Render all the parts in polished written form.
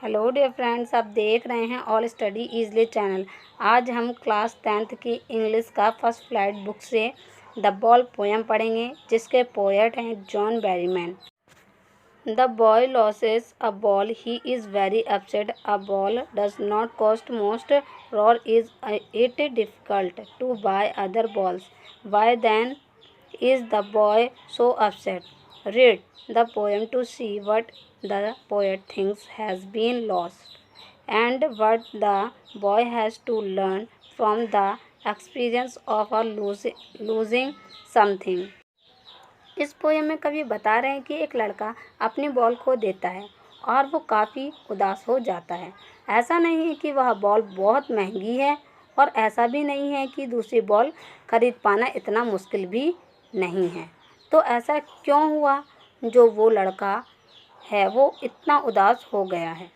Hello dear friends, आप देख रहे हैं ऑल स्टडी ईजली चैनल। आज हम क्लास 10th की इंग्लिश का फर्स्ट फ्लाइट बुक से द बॉय पोएम पढ़ेंगे, जिसके पोएट हैं John Berryman. The boy loses a ball, he is very upset. A ball does not cost most, nor is it difficult to buy other balls. Why then is the boy so upset? Read the poem to see what the poet thinks has been lost and what the boy has to learn from the experience of a losing something. इस poem में कवि बता रहे हैं कि एक लड़का अपनी बॉल खो देता है और वो काफ़ी उदास हो जाता है। ऐसा नहीं है कि वह बॉल बहुत महंगी है और ऐसा भी नहीं है कि दूसरी बॉल खरीद पाना इतना मुश्किल भी नहीं है। तो ऐसा क्यों हुआ जो वो लड़का है वो इतना उदास हो गया है?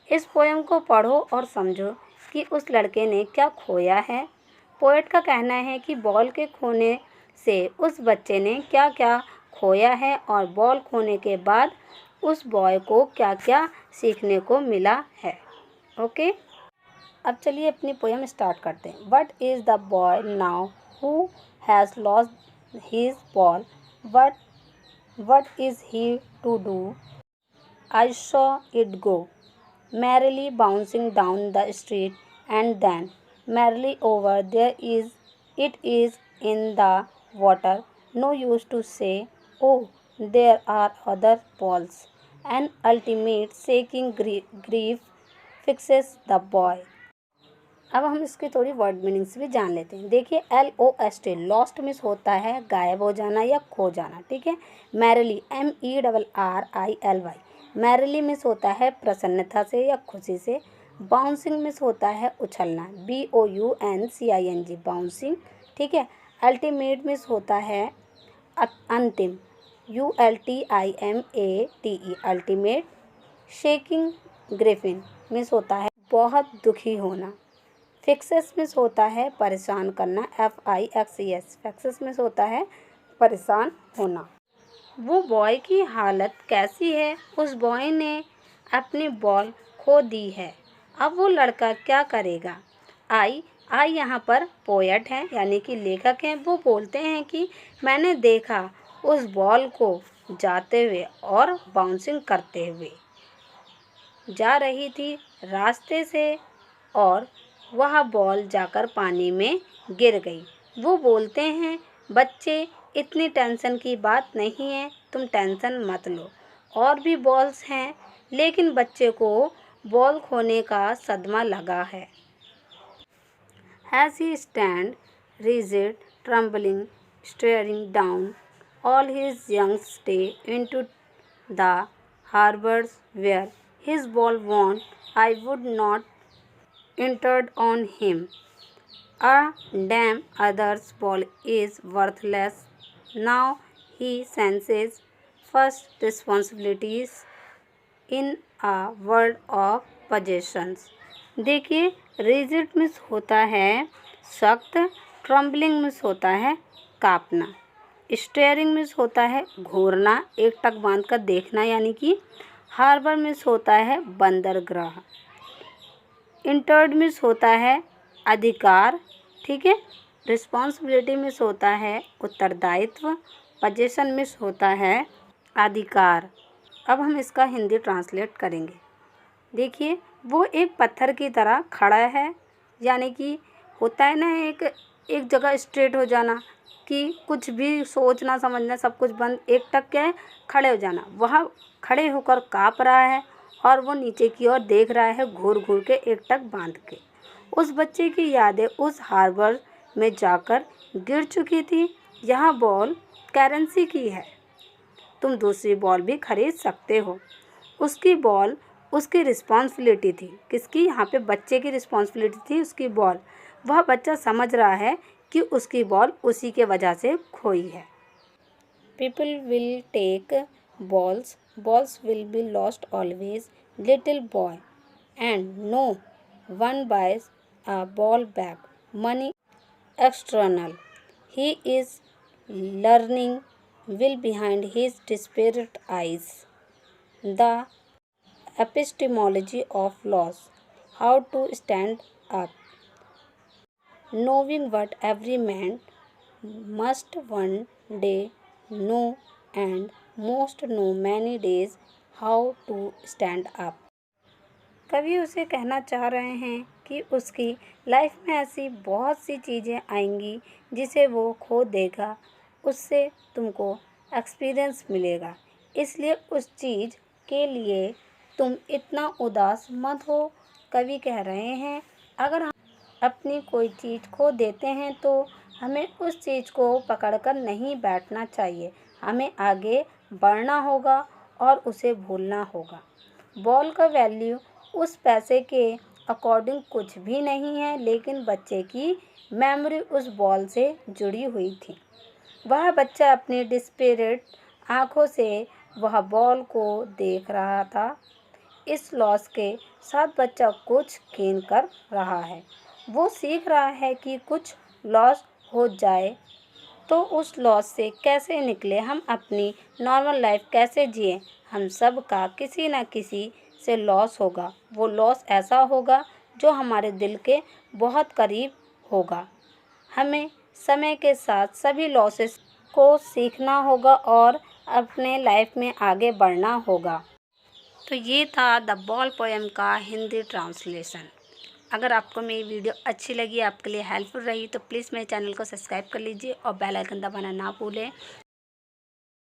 इस पोएम को पढ़ो और समझो कि उस लड़के ने क्या खोया है। पोएट का कहना है कि बॉल के खोने से उस बच्चे ने क्या क्या खोया है और बॉल खोने के बाद उस बॉय को क्या क्या सीखने को मिला है। ओके, अब चलिए अपनी पोएम स्टार्ट करते हैं। What is the boy now who has lost his ball? What is he to do? I saw it go merrily bouncing down the street, and then merrily over. It is in the water. No use to say, oh, there are other balls. An ultimate shaking grief fixes the boy. अब हम इसकी थोड़ी word meanings भी जान लेते हैं। देखिए, LOST lost miss होता है गायब हो जाना या खो जाना, ठीक है। मैरिली MERRILY मैरिली मिस होता है प्रसन्नता से या खुशी से। बाउंसिंग मिस होता है उछलना, BOUNCING बाउंसिंग, ठीक है। अल्टीमेट मिस होता है अंतिम, ULTIMATE ultimate. Shaking Griffin miss होता है बहुत दुखी होना। फिक्सेस मिस होता है परेशान करना, FIXES फिक्सेस मिस होता है परेशान होना। वो बॉय की हालत कैसी है? उस बॉय ने अपनी बॉल खो दी है। अब वो लड़का क्या करेगा? आई यहाँ पर पोएट हैं, यानी कि लेखक हैं। वो बोलते हैं कि मैंने देखा उस बॉल को जाते हुए और बाउंसिंग करते हुए जा रही थी रास्ते से, और वह बॉल जाकर पानी में गिर गई। वो बोलते हैं, बच्चे इतनी टेंशन की बात नहीं है, तुम टेंशन मत लो, और भी बॉल्स हैं। लेकिन बच्चे को बॉल खोने का सदमा लगा है। As he stand rigid, trembling, staring down, all his young stay into the harbors where his ball won, I would not entered on him. A damn other's ball is worthless. Now he senses first responsibilities in a world of possessions. देखिए, rigid miss होता है सख्त, trembling miss होता है कांपना, steering miss होता है घूरना, एक टक बांध कर देखना, यानी कि हार्बर मिस होता है बंदरगाह, इंटर्ड मिस होता है अधिकार, ठीक है। रिस्पॉन्सिबिलिटी मिस होता है उत्तरदायित्व। पोजीशन मिस होता है अधिकार। अब हम इसका हिंदी ट्रांसलेट करेंगे। देखिए, वो एक पत्थर की तरह खड़ा है, यानी कि होता है ना एक जगह स्ट्रेट हो जाना, कि कुछ भी सोचना समझना सब कुछ बंद, एक टक क्या है, खड़े हो जाना। वह खड़े होकर काँप रहा है और वो नीचे की ओर देख रहा है घूर घूर के, एक टक बांध के। उस बच्चे की यादें उस हार्बर में जाकर गिर चुकी थी। यह बॉल करेंसी की है, तुम दूसरी बॉल भी खरीद सकते हो। उसकी बॉल उसकी रिस्पॉन्सिबिलिटी थी। किसकी? यहाँ पे बच्चे की रिस्पॉन्सिबिलिटी थी, उसकी बॉल। वह बच्चा समझ रहा है कि उसकी बॉल उसी के वजह से खोई है। People will take balls, balls will be lost always, little boy, and no one buys a ball back, money external. He is learning will behind his desperate eyes. The epistemology of loss, how to stand up, knowing what every man must one day know, and most know many days how to stand up। कवि उसे कहना चाह रहे हैं कि उसकी life में ऐसी बहुत सी चीज़ें आएंगी जिसे वो खो देगा, उससे तुमको एक्सपीरियंस मिलेगा, इसलिए उस चीज़ के लिए तुम इतना उदास मत हो। कवि कह रहे हैं अगर हम अपनी कोई चीज़ खो देते हैं तो हमें उस चीज़ को पकड़कर नहीं बैठना चाहिए, हमें आगे बढ़ना होगा और उसे भूलना होगा। बॉल का वैल्यू उस पैसे के अकॉर्डिंग कुछ भी नहीं है, लेकिन बच्चे की मेमोरी उस बॉल से जुड़ी हुई थी। वह बच्चा अपनी डिस्परेट आँखों से वह बॉल को देख रहा था। इस लॉस के साथ बच्चा कुछ गेन कर रहा है। वो सीख रहा है कि कुछ लॉस हो जाए तो उस लॉस से कैसे निकले, हम अपनी नॉर्मल लाइफ कैसे जिए। हम सब का किसी न किसी से लॉस होगा, वो लॉस ऐसा होगा जो हमारे दिल के बहुत करीब होगा। हमें समय के साथ सभी लॉसेस को सीखना होगा और अपने लाइफ में आगे बढ़ना होगा। तो ये था द बॉल पोएम का हिंदी ट्रांसलेशन। अगर आपको मेरी वीडियो अच्छी लगी, आपके लिए हेल्पफुल रही, तो प्लीज़ मेरे चैनल को सब्सक्राइब कर लीजिए और बेल आइकन दबाना ना भूलें।